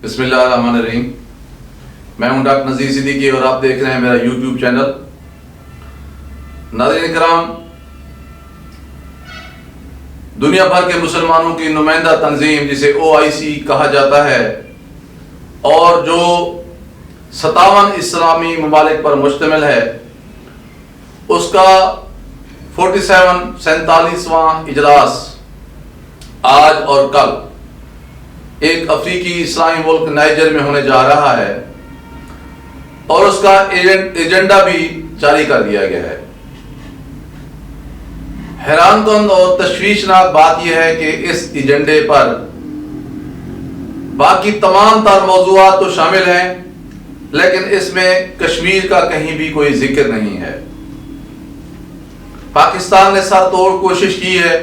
بسم اللہ الرحمن الرحیم. میں ہوں ڈاکٹر نذیر صدیقی اور آپ دیکھ رہے ہیں میرا یوٹیوب چینل. ناظرین کرام، دنیا بھر کے مسلمانوں کی نمائندہ تنظیم جسے OIC کہا جاتا ہے اور جو 57 اسلامی ممالک پر مشتمل ہے، اس کا 47واں اجلاس آج اور کل ایک افریقی اسلامی ملک نائجر میں ہونے جا رہا ہے اور اس کا ایجنڈا بھی جاری کر دیا گیا ہے. حیران کن اور تشویشناک بات یہ ہے کہ اس ایجنڈے پر باقی تمام تر موضوعات تو شامل ہیں، لیکن اس میں کشمیر کا کہیں بھی کوئی ذکر نہیں ہے. پاکستان نے سر توڑ کوشش کی ہے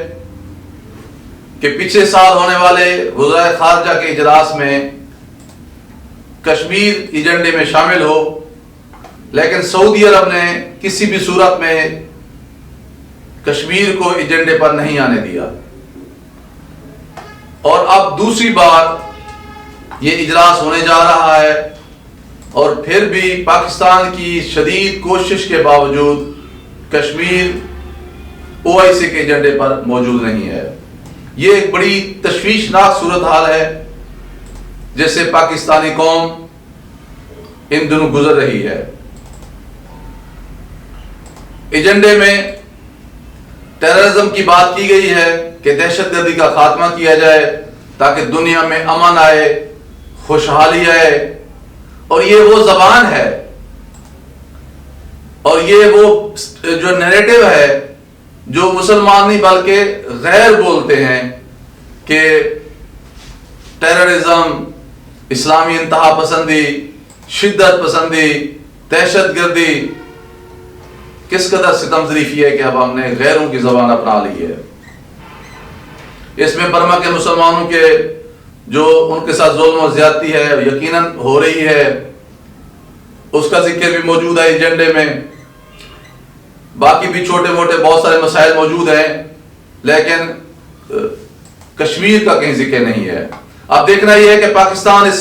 کہ پچھلے سال ہونے والے وزرائے خارجہ کے اجلاس میں کشمیر ایجنڈے میں شامل ہو، لیکن سعودی عرب نے کسی بھی صورت میں کشمیر کو ایجنڈے پر نہیں آنے دیا. اور اب دوسری بار یہ اجلاس ہونے جا رہا ہے اور پھر بھی پاکستان کی شدید کوشش کے باوجود کشمیر OIC کے ایجنڈے پر موجود نہیں ہے. یہ ایک بڑی تشویشناک صورتحال ہے جس سے پاکستانی قوم ان دنوں گزر رہی ہے. ایجنڈے میں ٹیررزم کی بات کی گئی ہے کہ دہشت گردی کا خاتمہ کیا جائے تاکہ دنیا میں امن آئے، خوشحالی آئے. اور یہ وہ زبان ہے اور یہ وہ جو نیریٹو ہے جو مسلمان نہیں بلکہ غیر بولتے ہیں کہ ٹیررزم، اسلامی انتہا پسندی، شدت پسندی، دہشت گردی کس قدر ستم ظریفی ہے کہ اب ہم نے غیروں کی زبان اپنا لی ہے. اس میں برما کے مسلمانوں کے جو ان کے ساتھ ظلم و زیادتی ہے یقیناً ہو رہی ہے، اس کا ذکر بھی موجود ہے ایجنڈے میں. باقی بھی چھوٹے موٹے بہت سارے مسائل موجود ہیں، لیکن کشمیر کا کہیں ذکر نہیں ہے. اب دیکھنا یہ ہے کہ پاکستان اس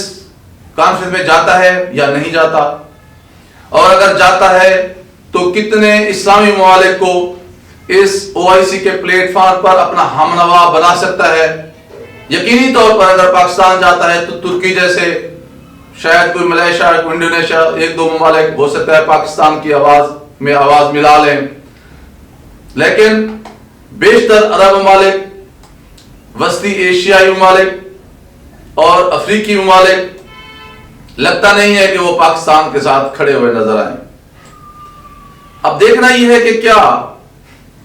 کانفرنس میں جاتا ہے یا نہیں جاتا، اور اگر جاتا ہے تو کتنے اسلامی ممالک کو اس OIC کے پلیٹ فارم پر اپنا ہمنوا بنا سکتا ہے. یقینی طور پر اگر پاکستان جاتا ہے تو ترکی جیسے، شاید کوئی ملیشیا، کوئی انڈونیشیا، ایک دو ممالک ہو سکتا ہے پاکستان کی آواز میں آواز ملا لیں، لیکن بیشتر عرب ممالک، وسطی ایشیائی ممالک اور افریقی ممالک لگتا نہیں ہے کہ وہ پاکستان کے ساتھ کھڑے ہوئے نظر آئیں. اب دیکھنا یہ ہے کہ کیا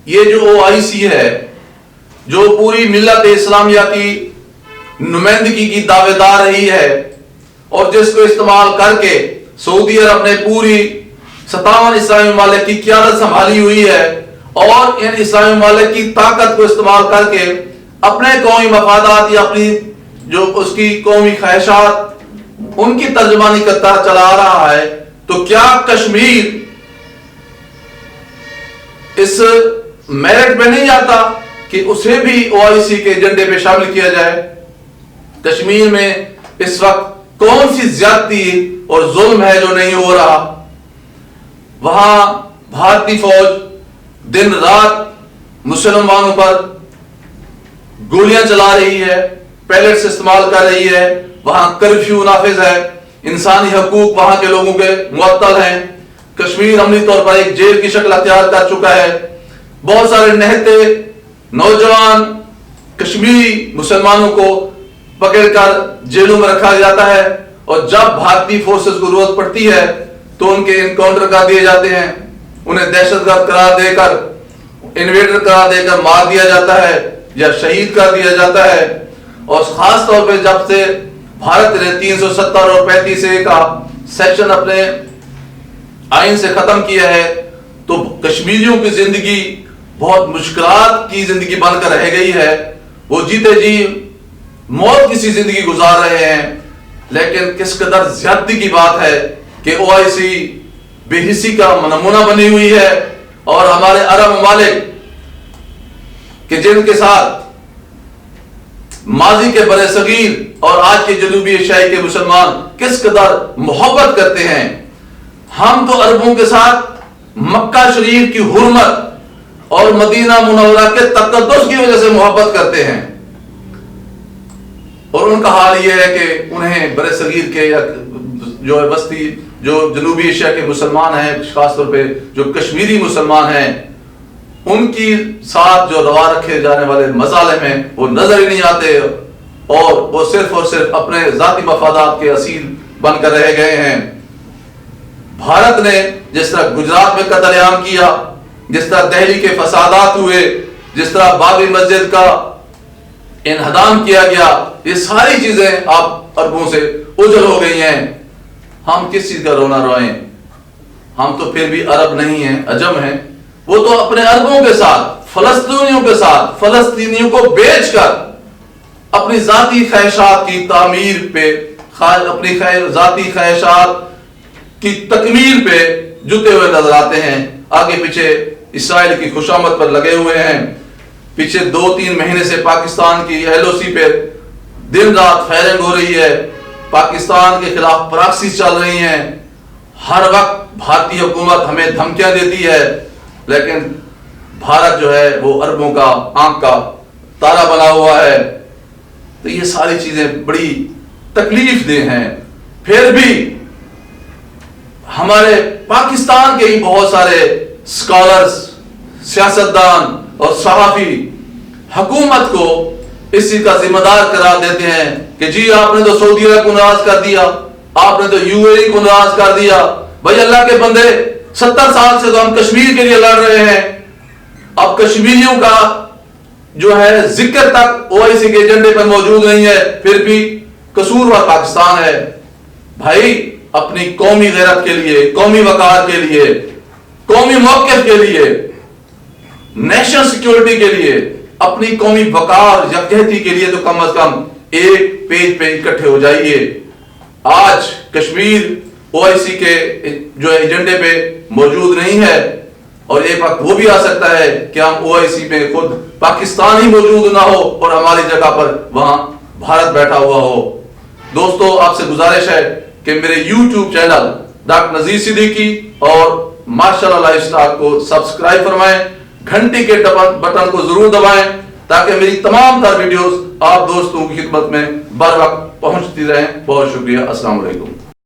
یہ جو OIC ہے جو پوری ملت اسلامیہ کی نمائندگی کی دعوے دار رہی ہے اور جس کو استعمال کر کے سعودی عرب نے پوری 57 اسلامی ممالک کی قیادت سنبھالی ہوئی ہے، اور ان اسلامی ممالک کی طاقت کو استعمال کر کے اپنے قومی مفادات یا اپنی جو اس کی قومی خواہشات ان کی ترجمانی کرتا چلا رہا ہے، تو کیا کشمیر اس میرٹ میں نہیں آتا کہ اسے بھی OIC کے ایجنڈے پہ شامل کیا جائے؟ کشمیر میں اس وقت کون سی زیادتی اور ظلم ہے جو نہیں ہو رہا؟ وہاں بھارتی فوج دن رات مسلمانوں پر گولیاں چلا رہی ہے، پیلٹس استعمال کر رہی ہے، وہاں کرفیو نافذ ہے، انسانی حقوق وہاں کے لوگوں کے معطل ہیں. کشمیر عملی طور پر ایک جیل کی شکل اختیار کر چکا ہے. بہت سارے نہتے نوجوان کشمیری مسلمانوں کو پکڑ کر جیلوں میں رکھا جاتا ہے، اور جب بھارتی فورسز کو ضرورت پڑتی ہے تو ان کے انکاؤنٹر کر دیے جاتے ہیں، انہیں دہشت گرد قرار دے کر، انویڈر قرار دے کر مار دیا جاتا ہے یا شہید کر دیا جاتا ہے. اور خاص طور پہ جب سے بھارت نے 370 اور 35A کا سیکشن اپنے آئین سے ختم کیا ہے تو کشمیریوں کی زندگی بہت مشکلات کی زندگی بن کر رہ گئی ہے. وہ جیتے جی موت کسی زندگی گزار رہے ہیں. لیکن کس قدر زیادتی کی بات ہے کہ OIC بے حسی کا نمونہ بنی ہوئی ہے، اور ہمارے عرب ممالک کہ جن کے ساتھ ماضی کے برصغیر اور آج کے جنوبی ایشیائی کے مسلمان کس قدر محبت کرتے ہیں. ہم تو عربوں کے ساتھ مکہ شریف کی حرمت اور مدینہ منورہ کے تقدس کی وجہ سے محبت کرتے ہیں، اور ان کا حال یہ ہے کہ انہیں برِ صغیر کے یا جو وسطی جو جنوبی ایشیا کے مسلمان ہیں، خاص طور پہ جو کشمیری مسلمان ہیں، ان کی ساتھ جو روا رکھے جانے والے مظالم ہیں وہ نظر ہی نہیں آتے، اور وہ صرف اور صرف اپنے ذاتی مفادات کے اسیر بن کر رہ گئے ہیں. بھارت نے جس طرح گجرات میں قتل عام کیا، جس طرح دہلی کے فسادات ہوئے، جس طرح بابری مسجد کا انہدام کیا گیا، یہ ساری چیزیں آپ عربوں سے اجل ہو گئی ہیں. ہم کس چیز کا رونا روئیں؟ ہم تو پھر بھی عرب نہیں ہیں، عجم ہیں. وہ تو اپنے عربوں کے ساتھ، فلسطینیوں کے ساتھ، فلسطینیوں کو بیچ کر اپنی ذاتی خواہشات کی تعمیر پہ، اپنی ذاتی خواہشات کی تکمیل پہ جتے ہوئے نظر آتے ہیں. آگے پیچھے اسرائیل کی خوشامد پر لگے ہوئے ہیں. پیچھے 2-3 مہینے سے پاکستان کی LOC پہ دن رات فائرنگ ہو رہی ہے، پاکستان کے خلاف پراکسی چل رہی ہیں. ہر وقت بھارتی حکومت ہمیں دھمکیاں دیتی ہے، لیکن بھارت جو ہے وہ عربوں کا آنکھ کا تارا بنا ہوا ہے. تو یہ ساری چیزیں بڑی تکلیف دہ ہیں. پھر بھی ہمارے پاکستان کے ہی بہت سارے اسکالرز، سیاستدان اور صحافی حکومت کو اسی کا ذمہ دار قرار دیتے ہیں کہ جی آپ نے تو سعودی عرب کو ناراض کر دیا، آپ نے تو UAE کو ناراض کر دیا. بھائی اللہ کے بندے، 70 سال سے تو ہم کشمیر کے لیے لڑ رہے ہیں. اب کشمیریوں کا جو ہے ذکر تک OIC کے ایجنڈے پر موجود نہیں ہے، پھر بھی قصوروار پاکستان ہے. بھائی اپنی قومی غیرت کے لیے، قومی وقار کے لیے، قومی موقف کے لیے، نیشنل سیکیورٹی کے لیے، اپنی قومی وقار یکجہتی کے لیے تو کم از کم ایک پیج پہ اکٹھے ہو جائیے. آج کشمیر OIC کے جو ایجنڈے پہ موجود نہیں ہے، اور ایک وقت وہ بھی آ سکتا ہے کہ ہم OIC میں خود پاکستان ہی موجود نہ ہو اور ہماری جگہ پر وہاں بھارت بیٹھا ہوا ہو. دوستو آپ سے گزارش ہے کہ میرے YouTube channel doctor Nazir Siddiqui اور ماشاء اللہ لائف سٹائل کو سبسکرائب فرمائیں، گھنٹی کے بٹن کو ضرور دبائیں تاکہ میری تمام تر ویڈیوز آپ دوستوں کی خدمت میں بر وقت پہنچتی رہیں. بہت شکریہ. السلام علیکم.